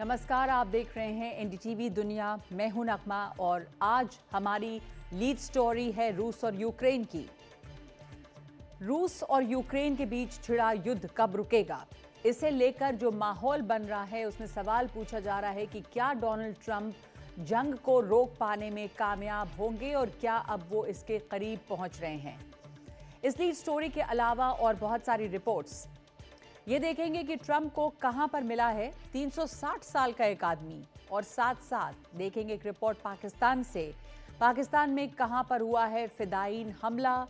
नमस्कार, आप देख रहे हैं एनडीटीवी दुनिया। मैं हूं नगमा और आज हमारी लीड स्टोरी है रूस और यूक्रेन की। रूस और यूक्रेन के बीच छिड़ा युद्ध कब रुकेगा, इसे लेकर जो माहौल बन रहा है उसमें सवाल पूछा जा रहा है कि क्या डोनाल्ड ट्रंप जंग को रोक पाने में कामयाब होंगे और क्या अब वो इसके करीब पहुंच रहे हैं। इस लीड स्टोरी के अलावा और बहुत सारी रिपोर्ट्स ये देखेंगे कि ट्रंप को कहां पर मिला है 360 साल का एक आदमी, और साथ साथ देखेंगे एक रिपोर्ट पाकिस्तान से, पाकिस्तान में कहां पर हुआ है फिदायीन हमला,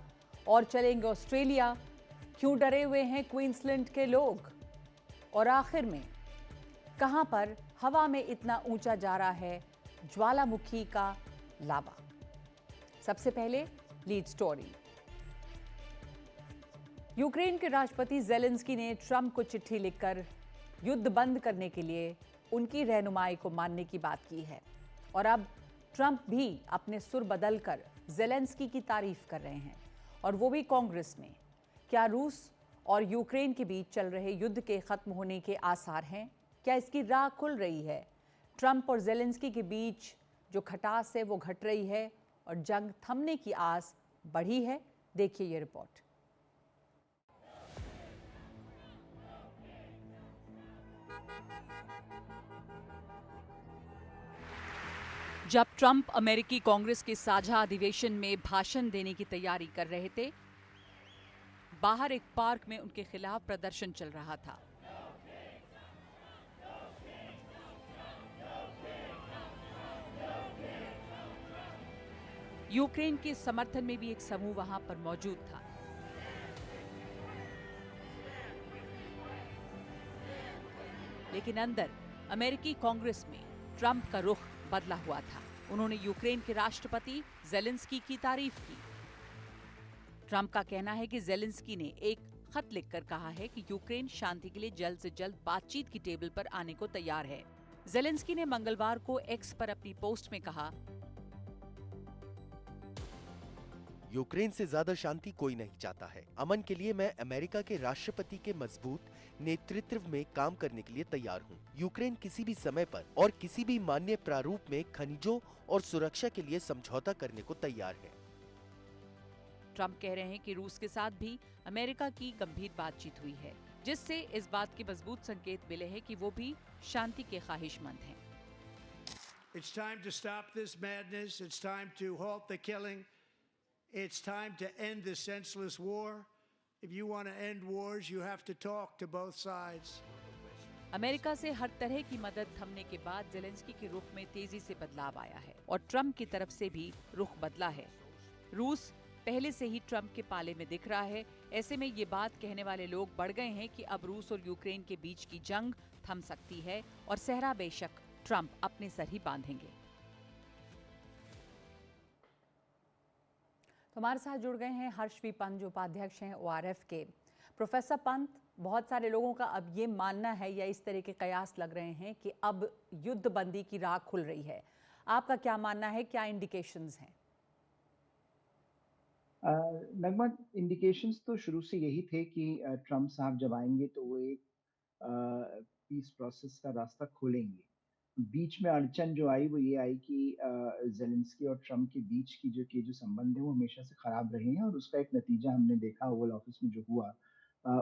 और चलेंगे ऑस्ट्रेलिया, क्यों डरे हुए हैं क्वींसलैंड के लोग, और आखिर में कहां पर हवा में इतना ऊंचा जा रहा है ज्वालामुखी का लावा। सबसे पहले लीड स्टोरी। यूक्रेन के राष्ट्रपति ज़ेलेंस्की ने ट्रंप को चिट्ठी लिखकर युद्ध बंद करने के लिए उनकी रहनुमाई को मानने की बात की है, और अब ट्रंप भी अपने सुर बदलकर ज़ेलेंस्की की तारीफ कर रहे हैं, और वो भी कांग्रेस में। क्या रूस और यूक्रेन के बीच चल रहे युद्ध के खत्म होने के आसार हैं? क्या इसकी राह खुल रही है? ट्रंप और ज़ेलेंस्की के बीच जो खटास है वो घट रही है और जंग थमने की आस बढ़ी है? देखिए ये रिपोर्ट। जब ट्रंप अमेरिकी कांग्रेस के साझा अधिवेशन में भाषण देने की तैयारी कर रहे थे, बाहर एक पार्क में उनके खिलाफ प्रदर्शन चल रहा था। यूक्रेन के समर्थन में भी एक समूह वहां पर मौजूद था। लेकिन अंदर अमेरिकी कांग्रेस में ट्रंप का रुख बदला हुआ था। उन्होंने यूक्रेन के राष्ट्रपति ज़ेलेंस्की की तारीफ की। ट्रंप का कहना है कि ज़ेलेंस्की ने एक खत लिखकर कहा है कि यूक्रेन शांति के लिए जल्द से जल्द बातचीत की टेबल पर आने को तैयार है। ज़ेलेंस्की ने मंगलवार को एक्स पर अपनी पोस्ट में कहा, यूक्रेन से ज्यादा शांति कोई नहीं चाहता है। अमन के लिए मैं अमेरिका के राष्ट्रपति के मजबूत नेतृत्व में काम करने के लिए तैयार हूँ। यूक्रेन किसी भी समय पर और किसी भी मान्य प्रारूप में खनिजों और सुरक्षा के लिए समझौता करने को तैयार है। ट्रंप कह रहे हैं कि रूस के साथ भी अमेरिका की गंभीर बातचीत हुई है, जिससे इस बात के मजबूत संकेत मिले हैं कि वो भी शांति के ख्वाहिशमंद हैं। It's time to stop this madness. It's time to halt the killing. It's time to end this senseless war. If you want to end wars, you have to talk to both sides. America से हर तरह की मदद थमने के बाद Zelensky के रुख में तेजी से बदलाव आया है, और ट्रंप की तरफ से भी रुख बदला है। रूस पहले से ही ट्रंप के पाले में दिख रहा है। ऐसे में ये बात कहने वाले लोग बढ़ गए हैं कि अब रूस और यूक्रेन के बीच की जंग थम सकती है, और सहरा बेशक ट्रंप अपने सर ही बांधेंगे। तो हमारे साथ जुड़ गए हैं हर्षवी पंत, जो उपाध्यक्ष हैं ओआरएफ के। प्रोफेसर पंत, बहुत सारे लोगों का अब ये मानना है या इस तरह के कयास लग रहे हैं कि अब युद्ध बंदी की राह खुल रही है। आपका क्या मानना है, क्या इंडिकेशंस हैं? नगमा, इंडिकेशंस तो शुरू से यही थे कि ट्रम्प साहब जब आएंगे तो वो एक पीस प्रोसेस का रास्ता खोलेंगे। बीच में अड़चन जो आई वो ये आई कि ज़ेलेंस्की और ट्रम्प के बीच की जो संबंध है वो हमेशा से खराब रहे हैं, और उसका एक नतीजा हमने देखा ओवल ऑफिस में जो हुआ।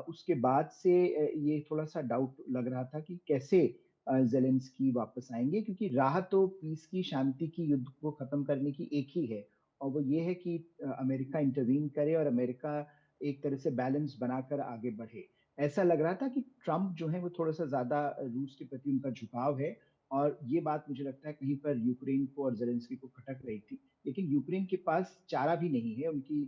उसके बाद से ये थोड़ा सा डाउट लग रहा था कि कैसे ज़ेलेंस्की वापस आएंगे, क्योंकि राह तो पीस की, शांति की, युद्ध को खत्म करने की एक ही है, और वो ये है कि अमेरिका इंटरवीन करे और अमेरिका एक तरह से बैलेंस बनाकर आगे बढ़े। ऐसा लग रहा था कि ट्रम्प जो है वो थोड़ा-सा ज़्यादा रूस के प्रति उनका झुकाव है, और ये बात मुझे लगता है कहीं पर यूक्रेन को और ज़ेलेंस्की को खटक रही थी। लेकिन यूक्रेन के पास चारा भी नहीं है, उनकी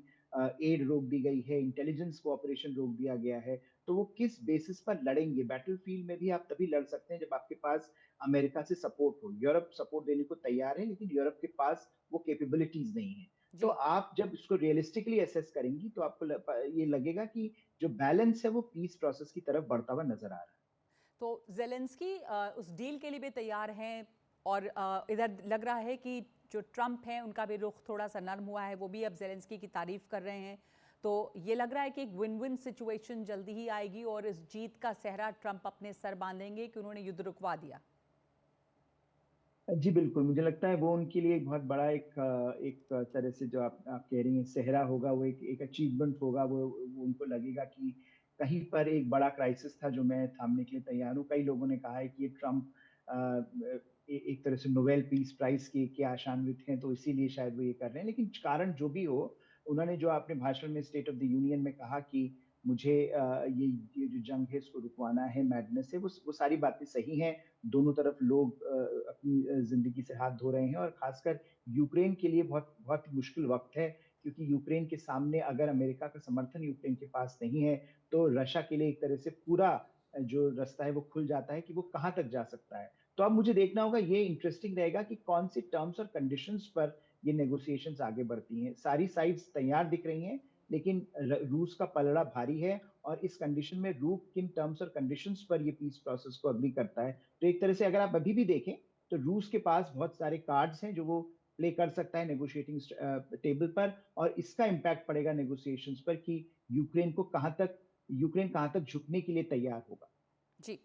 एड रोक दी गई है, इंटेलिजेंस कोऑपरेशन रोक दिया गया है, तो वो किस बेसिस पर लड़ेंगे? बैटलफील्ड में भी आप तभी लड़ सकते हैं जब आपके पास अमेरिका से सपोर्ट हो। यूरोप सपोर्ट देने को तैयार है, लेकिन यूरोप के पास वो कैपेबिलिटीज़ नहीं है। तो जी। आप जब इसको रियलिस्टिकली असेस करेंगी तो आपको ये लगेगा कि जो बैलेंस है वो पीस प्रोसेस की तरफ बढ़ता हुआ नजर आ रहा है। तो ज़ेलेंस्की उस डील के लिए भी तैयार हैं, और इधर लग रहा है कि जो ट्रंप हैं उनका भी रुख थोड़ा सा नर्म हुआ है, वो भी अब ज़ेलेंस्की की तारीफ कर रहे हैं। तो ये लग रहा है कि एक विन विन सिचुएशन जल्दी ही आएगी, और इस जीत का सहरा ट्रंप अपने सर बांधेंगे कि उन्होंने युद्ध रुकवा दिया। जी, बिल्कुल, मुझे लगता है वो उनके लिए एक बहुत बड़ा एक तरह से जो आप कह रही हैं सेहरा होगा, वो एक अचीवमेंट होगा, वो उनको लगेगा कि कहीं पर एक बड़ा क्राइसिस था जो मैं थामने के लिए तैयार हूँ। कई लोगों ने कहा है कि ये ट्रम्प एक तरह से नोबेल पीस प्राइज़ के आशान्वित हैं, तो इसीलिए शायद वो ये कर रहे हैं। लेकिन कारण जो भी हो, उन्होंने जो अपने भाषण में स्टेट ऑफ द यूनियन में कहा कि मुझे ये जो जंग है इसको रुकवाना है, मैडनेस है, वो सारी बातें सही हैं। दोनों तरफ लोग अपनी ज़िंदगी से हाथ धो रहे हैं और ख़ासकर यूक्रेन के लिए बहुत बहुत मुश्किल वक़्त है, क्योंकि यूक्रेन के सामने अगर अमेरिका का समर्थन यूक्रेन के पास नहीं है, तो रशिया के लिए एक तरह से पूरा जो रास्ता है वो खुल जाता है कि वो कहाँ तक जा सकता है। तो अब मुझे देखना होगा, ये इंटरेस्टिंग रहेगा कि कौन सी टर्म्स और कंडीशंस पर ये नेगोशिएशंस आगे बढ़ती हैं। सारी साइड्स तैयार दिख रही हैं, लेकिन रूस का पलड़ा भारी है और इस कंडीशन में रूस किन टर्म्स और कंडीशंस पर ये पीस प्रोसेस को अग्री करता है। तो एक तरह से अगर आप अभी भी देखें, तो रूस के पास बहुत सारे कार्ड्स हैं जो वो प्ले कर सकता है नेगोशिएटिंग टेबल पर, और इसका इम्पैक्ट पड़ेगा नेगोशिएशंस पर कि यूक्रेन कहाँ तक झुकने के लिए तैयार होगा। जी,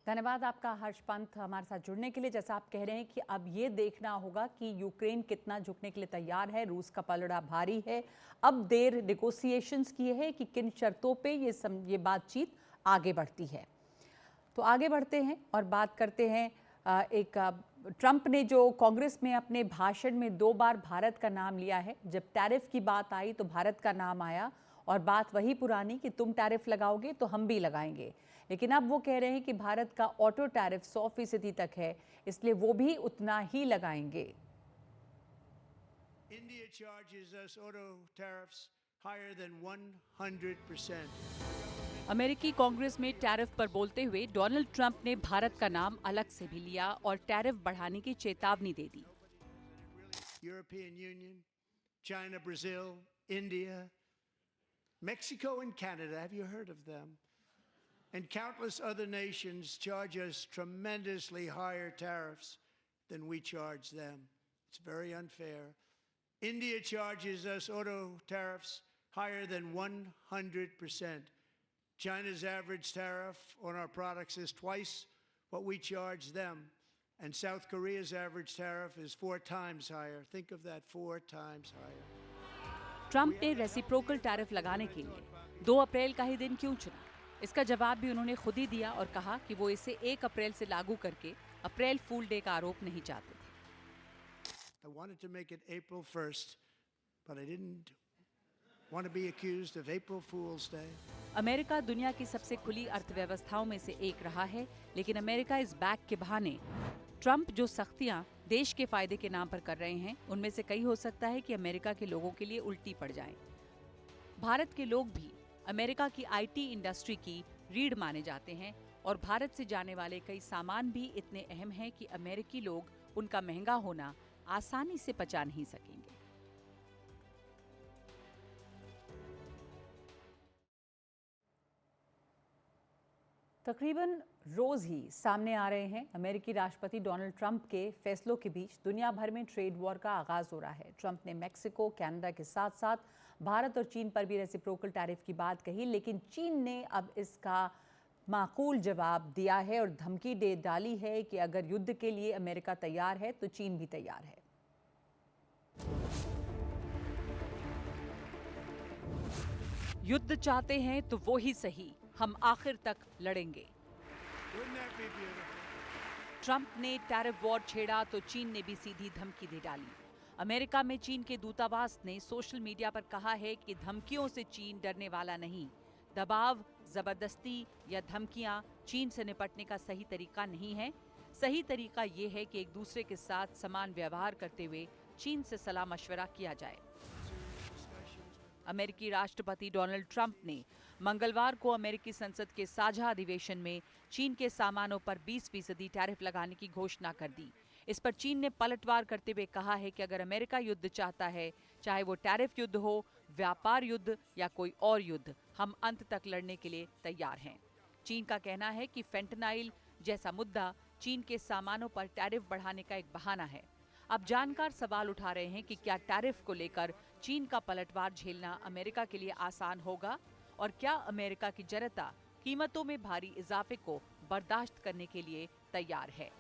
धन्यवाद आपका हर्ष पंत हमारे साथ जुड़ने के लिए। जैसा आप कह रहे हैं कि अब ये देखना होगा कि यूक्रेन कितना झुकने के लिए तैयार है, रूस का पलड़ा भारी है। अब देर नेगोशिएशंस की है कि किन शर्तों पे ये बातचीत आगे बढ़ती है। तो आगे बढ़ते हैं और बात करते हैं ट्रंप ने जो कांग्रेस में अपने भाषण में 2 बार भारत का नाम लिया है। जब टैरिफ की बात आई तो भारत का नाम आया और बात वही पुरानी कि तुम टैरिफ लगाओगे तो हम भी लगाएंगे। लेकिन अब वो कह रहे हैं कि भारत का ऑटो टैरिफ 100% तक है, इसलिए वो भी उतना ही लगाएंगे। India charges us auto tariffs higher than 100%. अमेरिकी कांग्रेस में टैरिफ पर बोलते हुए डोनाल्ड ट्रंप ने भारत का नाम अलग से भी लिया और टैरिफ बढ़ाने की चेतावनी दे दी। European Union, China, Brazil, India, Mexico and Canada, have you heard of them? And countless other nations charge us tremendously higher tariffs than we charge them. It's very unfair. India charges us auto tariffs higher than 100%. China's average tariff on our products is twice what we charge them. And South Korea's average tariff is 4 times higher. Think of that, 4 times higher. Trump ने reciprocal tariff लगाने के लिए 2 अप्रैल का ही दिन क्यों चुना? इसका जवाब भी उन्होंने खुद ही दिया और कहा कि वो इसे 1 अप्रैल से लागू करके अप्रैल फूल डे का आरोप नहीं चाहते थे। I wanted to make it April 1st, but I didn't want to be accused of April Fool's Day. America दुनिया की सबसे खुली अर्थव्यवस्थाओं में से एक रहा है, लेकिन अमेरिका इस बैग के बहाने ट्रंप जो सख्तियां देश के फायदे के नाम पर कर रहे हैं, उनमें से कई हो सकता है कि अमेरिका के लोगों के लिए उल्टी पड़ जाएं। भारत के लोग भी अमेरिका की आईटी इंडस्ट्री की रीढ़ माने जाते हैं और भारत से जाने वाले कई सामान भी इतने अहम हैं कि अमेरिकी लोग उनका महंगा होना आसानी से पचा नहीं सकेंगे। तकरीबन रोज ही सामने आ रहे हैं अमेरिकी राष्ट्रपति डोनाल्ड ट्रंप के फैसलों के बीच दुनिया भर में ट्रेड वॉर का आगाज हो रहा है। ट्रंप ने मेक्सिको, कनाडा के साथ साथ भारत और चीन पर भी रेसिप्रोकल टैरिफ की बात कही, लेकिन चीन ने अब इसका माकूल जवाब दिया है और धमकी दे डाली है कि अगर युद्ध के लिए अमेरिका तैयार है तो चीन भी तैयार है। युद्ध चाहते हैं तो वो ही सही, हम आखिर तक लड़ेंगे। Wouldn't that be beautiful? Trump ने टैरिफ वॉर छेड़ा तो चीन ने भी सीधी धमकी दे डाली। अमेरिका में चीन के दूतावास ने सोशल मीडिया पर कहा है कि धमकियों से चीन डरने वाला नहीं। दबाव, जबरदस्ती या धमकियां चीन से निपटने का सही तरीका नहीं है। सही तरीका ये है कि एक दूसरे के साथ समान व्यवहार करते हुए चीन से सलाह मशवरा किया जाए। अमेरिकी राष्ट्रपति डोनाल्ड ट्रंप ने मंगलवार को अमेरिकी संसद के साझा अधिवेशन में चीन के सामानों पर 20% टैरिफ लगाने की घोषणा कर दी। इस पर चीन ने पलटवार करते हुए कहा है कि अगर अमेरिका युद्ध चाहता है, चाहे वो टैरिफ युद्ध हो, व्यापार युद्ध या कोई और युद्ध, हम अंत तक लड़ने के लिए तैयार हैं। चीन का कहना है कि फेंटनाइल जैसा मुद्दा चीन के सामानों पर टैरिफ बढ़ाने का एक बहाना है। अब जानकार सवाल उठा रहे हैं कि क्या टैरिफ को लेकर चीन का पलटवार झेलना अमेरिका के लिए आसान होगा और क्या अमेरिका की जनता कीमतों में भारी इजाफे को बर्दाश्त करने के लिए तैयार है।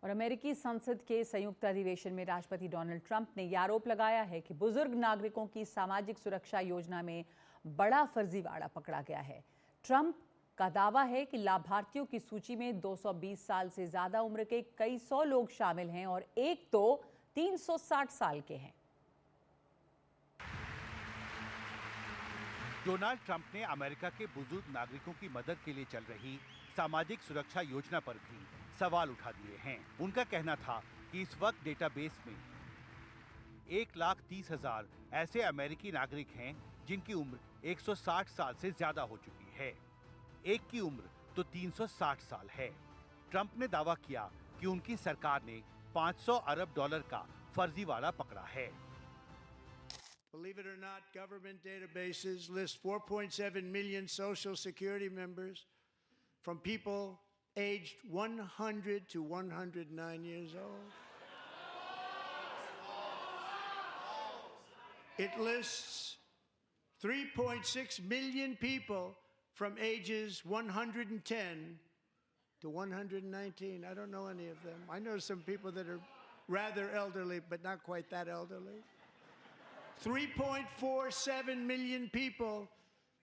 और अमेरिकी संसद के संयुक्त अधिवेशन में राष्ट्रपति डोनाल्ड ट्रंप ने यह आरोप लगाया है कि बुजुर्ग नागरिकों की सामाजिक सुरक्षा योजना में बड़ा फर्जीवाड़ा पकड़ा गया है। ट्रंप का दावा है कि लाभार्थियों की सूची में 220 साल से ज्यादा उम्र के कई सौ लोग शामिल हैं और एक तो 360 साल के हैं। डोनाल्ड ट्रंप ने अमेरिका के बुजुर्ग नागरिकों की मदद के लिए चल रही सामाजिक सुरक्षा योजना पर भी सवाल उठा दिए हैं। उनका कहना था कि इस वक्त डेटाबेस में 1,30,000 ऐसे अमेरिकी नागरिक हैं जिनकी उम्र 160 साल से ज्यादा हो चुकी है। एक की उम्र तो 360 साल है। ट्रंप ने दावा किया कि उनकी सरकार ने $500 अरब का फर्जीवाड़ा पकड़ा है। Believe it or not, government databases list 4.7 million Social Security members from people aged 100 to 109 years old. It lists 3.6 million people from ages 110 to 119. I don't know any of them. I know some people that are rather elderly, but not quite that elderly. 3.47 million people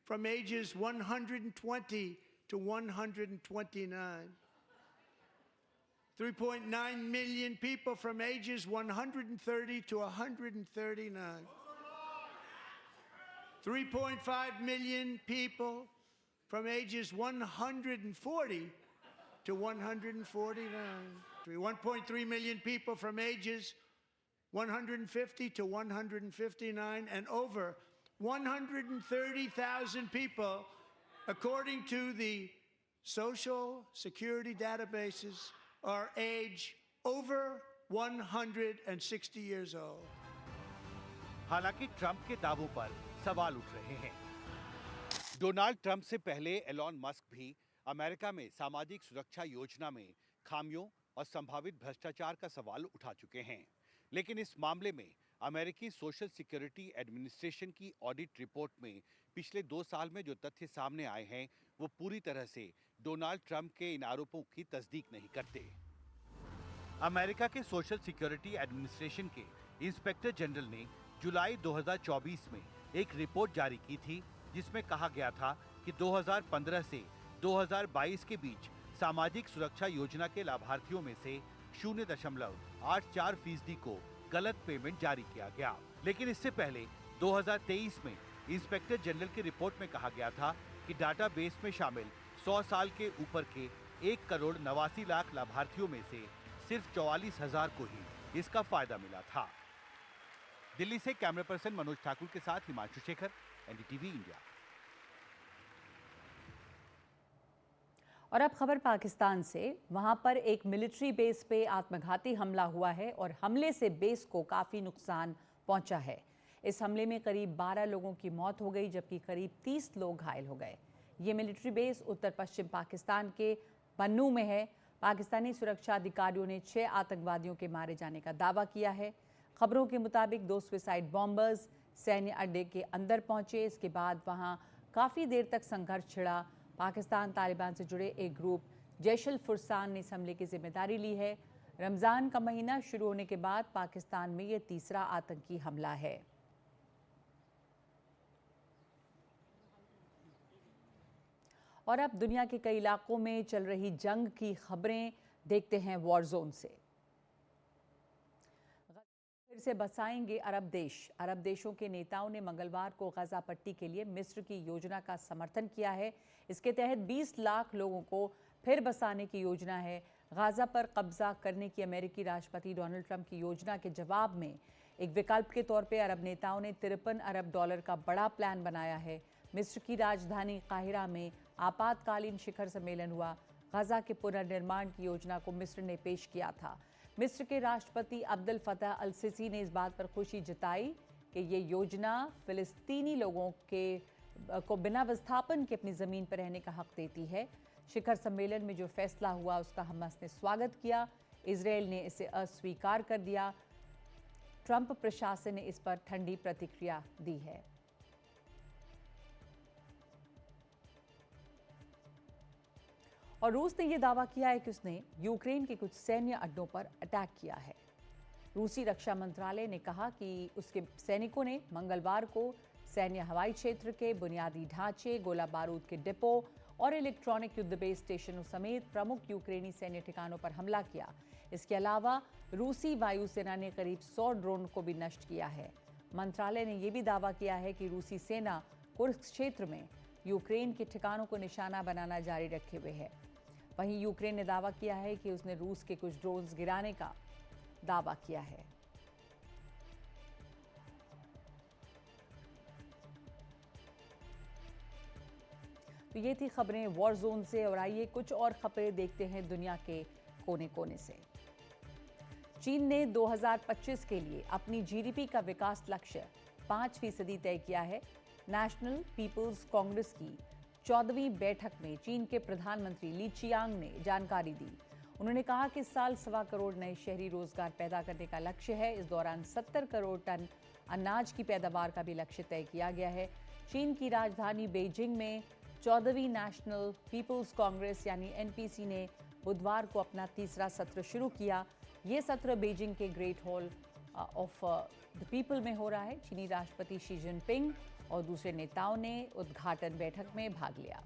from ages 120 to 129. 3.9 million people from ages 130 to 139. 3.5 million people from ages 140 to 149. 1.3 million people from ages 150 to 159, and over 130,000 people, according to the Social Security databases, are age over 160 years old. हालांकि Trump के दावों पर सवाल उठ रहे हैं। Donald Trump से पहले एलॉन मस्क भी अमेरिका में सामाजिक सुरक्षा योजना में खामियों और संभावित भ्रष्टाचार का सवाल उठा चुके हैं। लेकिन इस मामले में अमेरिकी सोशल सिक्योरिटी एडमिनिस्ट्रेशन की ऑडिट रिपोर्ट में पिछले 2 साल में जो तथ्य सामने आए हैं वो पूरी तरह से डोनाल्ड ट्रंप के इन आरोपों की तस्दीक नहीं करते। अमेरिका के सोशल सिक्योरिटी एडमिनिस्ट्रेशन के इंस्पेक्टर जनरल ने जुलाई 2024 में एक रिपोर्ट जारी की थी जिसमें कहा गया था कि 2015 से 2022 के बीच सामाजिक सुरक्षा योजना के लाभार्थियों में से 0.84% को गलत पेमेंट जारी किया गया। लेकिन इससे पहले 2023 में इंस्पेक्टर जनरल की रिपोर्ट में कहा गया था कि डाटाबेस में शामिल 100 साल के ऊपर के 1,89,00,000 लाभार्थियों में से सिर्फ 44,000 को ही इसका फायदा मिला था। दिल्ली से कैमरा पर्सन मनोज ठाकुर के साथ हिमांशु शेखर, एनडीटीवी इंडिया। और अब खबर पाकिस्तान से। वहां पर एक मिलिट्री बेस पे आत्मघाती हमला हुआ है और हमले से बेस को काफ़ी नुकसान पहुंचा है। इस हमले में करीब 12 लोगों की मौत हो गई जबकि करीब 30 लोग घायल हो गए। ये मिलिट्री बेस उत्तर पश्चिम पाकिस्तान के पन्नू में है। पाकिस्तानी सुरक्षा अधिकारियों ने 6 आतंकवादियों के मारे जाने का दावा किया है। खबरों के मुताबिक 2 सुसाइड बॉम्बर्स सैन्य अड्डे के अंदर पहुंचे। इसके बाद वहां काफ़ी देर तक संघर्ष छिड़ा। पाकिस्तान तालिबान से जुड़े एक ग्रुप जैशल फुरसान ने इस हमले की जिम्मेदारी ली है। रमज़ान का महीना शुरू होने के बाद पाकिस्तान में ये तीसरा आतंकी हमला है। और अब दुनिया के कई इलाकों में चल रही जंग की खबरें देखते हैं वॉर जोन से। फिर से बसाएंगे अरब देश। अरब देशों के नेताओं ने मंगलवार को गजा पट्टी के लिए मिस्र की योजना का समर्थन किया है। इसके तहत 20 लाख लोगों को फिर बसाने की योजना है। गाजा पर कब्जा करने की अमेरिकी राष्ट्रपति डोनाल्ड ट्रंप की योजना के जवाब में एक विकल्प के तौर पर अरब नेताओं ने $53 अरब का बड़ा प्लान बनाया है। मिस्र की राजधानी काहिरा में आपातकालीन शिखर सम्मेलन हुआ। गजा के पुनर्निर्माण की योजना को मिस्र ने पेश किया था। मिस्र के राष्ट्रपति अब्दुल फतह अल सीसी ने इस बात पर खुशी जताई कि ये योजना फिलिस्तीनी लोगों को बिना विस्थापन के अपनी ज़मीन पर रहने का हक देती है। शिखर सम्मेलन में जो फैसला हुआ उसका हमास ने स्वागत किया। इजराइल ने इसे अस्वीकार कर दिया। ट्रंप प्रशासन ने इस पर ठंडी प्रतिक्रिया दी है। और रूस ने यह दावा किया है कि उसने यूक्रेन के कुछ सैन्य अड्डों पर अटैक किया है। रूसी रक्षा मंत्रालय ने कहा कि उसके सैनिकों ने मंगलवार को सैन्य हवाई क्षेत्र के बुनियादी ढांचे, गोला बारूद के डिपो और इलेक्ट्रॉनिक युद्ध बेस स्टेशनों समेत प्रमुख यूक्रेनी सैन्य ठिकानों पर हमला किया। इसके अलावा रूसी वायुसेना ने करीब 100 ड्रोन को भी नष्ट किया है। मंत्रालय ने यह भी दावा किया है कि रूसी सेना कुर्स्क क्षेत्र में यूक्रेन के ठिकानों को निशाना बनाना जारी रखे हुए है। वहीं यूक्रेन ने दावा किया है कि उसने रूस के कुछ ड्रोन्स गिराने का दावा किया है। तो ये थी खबरें वॉर जोन से, और आइए कुछ और खबरें देखते हैं दुनिया के कोने कोने से। चीन ने 2025 के लिए अपनी जीडीपी का विकास लक्ष्य 5% तय किया है। नेशनल पीपल्स कांग्रेस की 14वीं बैठक में चीन के प्रधानमंत्री ली चियांग ने जानकारी दी। उन्होंने कहा कि इस साल 1.25 करोड़ नए शहरी रोजगार पैदा करने का लक्ष्य है। इस दौरान 70 करोड़ टन अनाज की पैदावार का भी लक्ष्य तय किया गया है। चीन की राजधानी बीजिंग में 14वीं नेशनल पीपल्स कांग्रेस यानी एनपीसी ने बुधवार को अपना तीसरा सत्र शुरू किया। ये सत्र बीजिंग के great hall of the people में हो रहा है। चीनी राष्ट्रपति शी जिनपिंग और दूसरे नेताओं ने उद्घाटन बैठक में भाग लिया।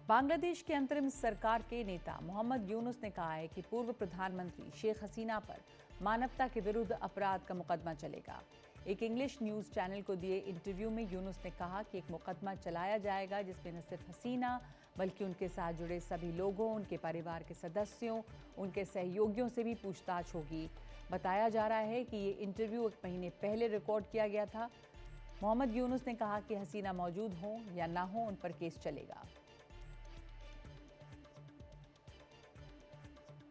बांग्लादेश के अंतरिम सरकार के नेता मोहम्मद यूनुस ने कहा है कि पूर्व प्रधानमंत्री शेख हसीना पर मानवता के विरुद्ध अपराध का मुकदमा चलेगा। एक इंग्लिश न्यूज़ चैनल को दिए इंटरव्यू में यूनुस ने कहा कि एक मुकदमा चलाया जाएगा जिसमें न सिर्फ हसीना बल्कि उनके साथ जुड़े सभी लोगों, उनके परिवार के सदस्यों, उनके सहयोगियों से भी पूछताछ होगी। बताया जा रहा है कि ये इंटरव्यू 1 महीने पहले रिकॉर्ड किया गया था। मोहम्मद यूनुस ने कहा कि हसीना मौजूद हो या ना हो, उन पर केस चलेगा।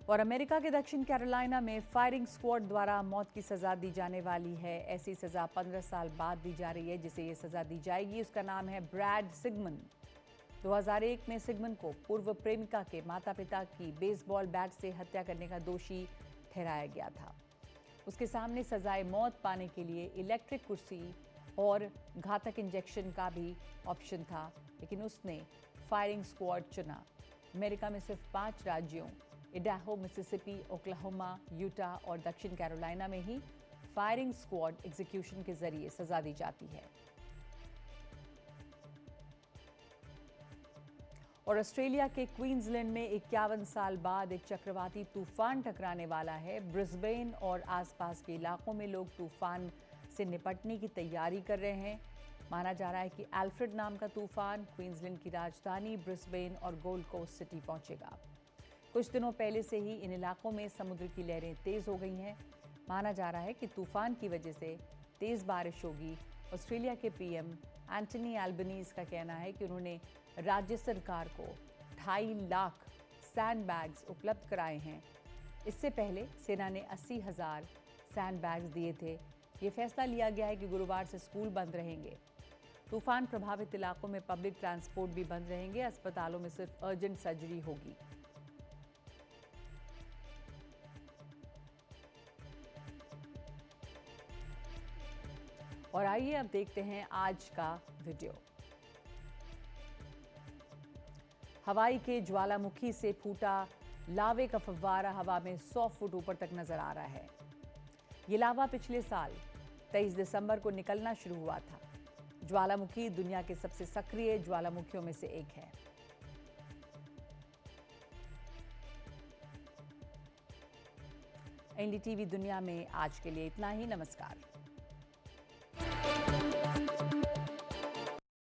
और अमेरिका के दक्षिण कैरोलिना में फायरिंग स्क्वाड द्वारा मौत की सजा दी जाने वाली है। ऐसी सजा 15 साल बाद दी जा रही है। जिसे ये सजा दी जाएगी उसका नाम है ब्रैड सिगमन। 2001 में सिगमन को पूर्व प्रेमिका के माता पिता की बेसबॉल बैट से हत्या करने का दोषी ठहराया गया था। उसके सामने सजाए मौत पाने के लिए इलेक्ट्रिक कुर्सी और घातक इंजेक्शन का भी ऑप्शन था, लेकिन उसने फायरिंग स्क्वाड चुना। अमेरिका में सिर्फ 5 राज्यों इडाहो, मिसिसिपी, ओक्लाहोमा, यूटा और दक्षिण कैरोलिना में ही फायरिंग स्क्वाड एग्जीक्यूशन के जरिए सजा दी जाती है। और ऑस्ट्रेलिया के क्वींसलैंड में 51 साल बाद एक चक्रवाती तूफान टकराने वाला है। ब्रिस्बेन और आसपास के इलाकों में लोग तूफान से निपटने की तैयारी कर रहे हैं। माना जा रहा है कि एल्फ्रेड नाम का तूफान क्वींसलैंड की राजधानी ब्रिस्बेन और गोल्ड कोस्ट सिटी पहुंचेगा। कुछ दिनों पहले से ही इन इलाकों में समुद्र की लहरें तेज हो गई हैं। माना जा रहा है कि तूफान की वजह से तेज बारिश होगी। ऑस्ट्रेलिया के पीएम एंटनी एल्बनीज का कहना है कि उन्होंने राज्य सरकार को 2.5 लाख सैंड बैग्स उपलब्ध कराए हैं। इससे पहले सेना ने 80,000 सैंड बैग्स दिए थे। ये फैसला लिया गया है कि गुरुवार से स्कूल बंद रहेंगे। तूफान प्रभावित इलाकों में पब्लिक ट्रांसपोर्ट भी बंद रहेंगे। अस्पतालों में सिर्फ अर्जेंट सर्जरी होगी। और आइए अब देखते हैं आज का वीडियो। हवाई के ज्वालामुखी से फूटा लावे का फव्वारा हवा में 100 फुट ऊपर तक नजर आ रहा है। ये लावा पिछले साल 23 दिसंबर को निकलना शुरू हुआ था। ज्वालामुखी दुनिया के सबसे सक्रिय ज्वालामुखियों में से एक है। एनडीटीवी दुनिया में आज के लिए इतना ही। नमस्कार।